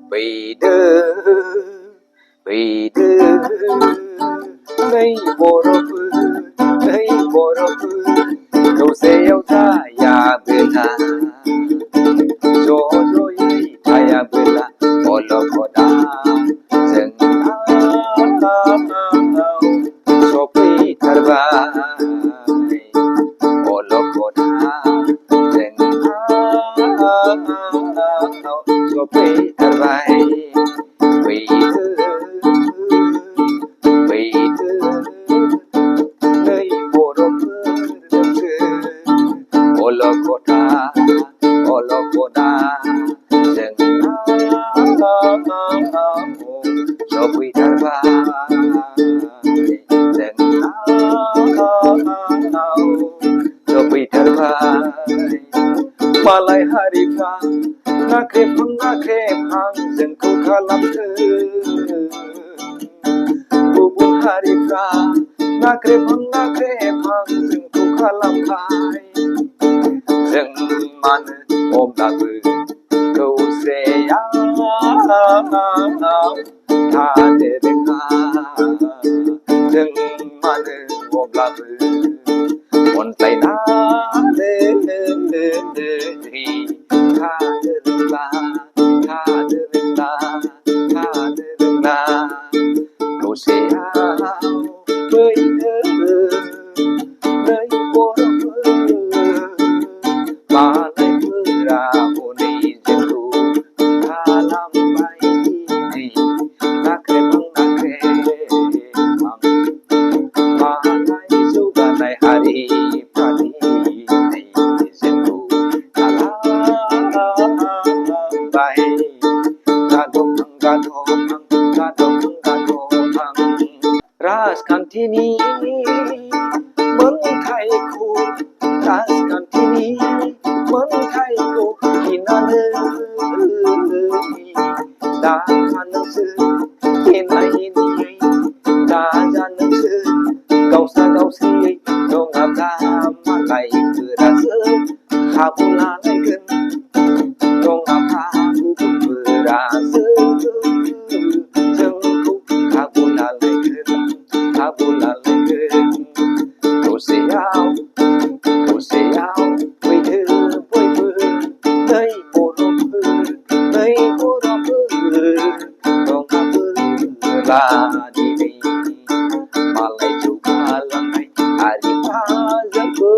Fayda Nay borofu Kausayaw taya bela Jojo yi taya bela Olokoda Sopi tarbai Olokoda Sopi tarbai Fayda Nay borofu Olokoda Sopi tarbai Sopi tarbai Malai harifra nakrepang जोंखौ खालामथो गुबुन हारिफ्रा नाख्रेबहां जोंखौ खालामबाय जों मानो अब्लाबो खौसेयाव थानो रोङा जों मानो अब्लाबो अनज्लायनानै थानो रोंला खौसेयाव फैदो नै बर'फोर मालायफोरा हनै जोंखौ खालामबाय नाख्रेबहां मालाय जौगानाय हारिफ्रादि जोंखौ खालामबाय गादबहां राजखान्थिनि मोनथायखौ गिनानै दाखा नोंसोर एना एनियै दाजा नोंसोर गावसा गावसियै नङाब्ला मालायफोरासो खाबु लालायगोन नङाब्ला गुबुनफोरासो जोंखौ खाबु लालायगोन खौसेयाव फैदो बयबो नै बर'फोर नङाबोला दिनै मालाय जौगालांनाय हारिफ्रा जोंखौ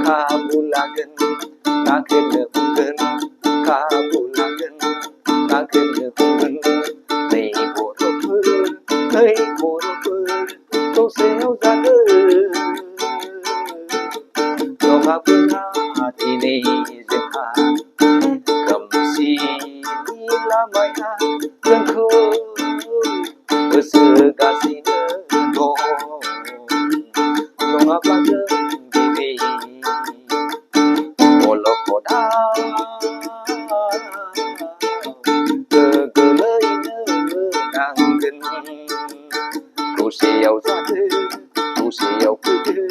खाबु लागोन नाख्रेबनो हमगोन नै बर'फोर खौसेयाव जागोन नङाब्ला दिनै जोंहा खोमसिनि लामाया जोंखौ होसोगासिनो दं नङाब्ला जों दिनै अलखदाव गोग्लैनो नांगोन खौसेयाव जादो खौसेयाव फैदो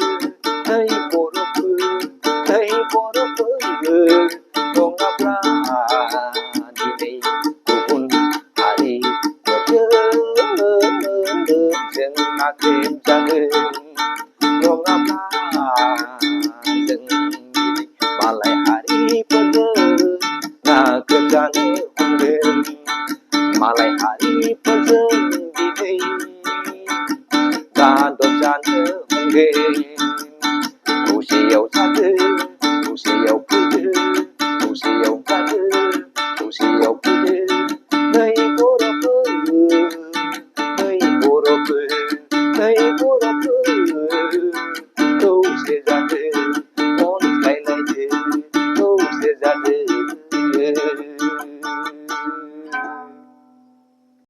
नै बर'फोर नङाब्ला दिनै गुबुन हारिफोरजों जों नाख्रेबजागोन नङाब्ला जों दिनै मालाय हारिफोरजों नाख्रेबजानो हमगोन मालाय हारिफोरजों दिनै गादबजानो हमगोन खौसेयाव जादो खौसेयाव फैदो नै बर'फोर खौसे जादो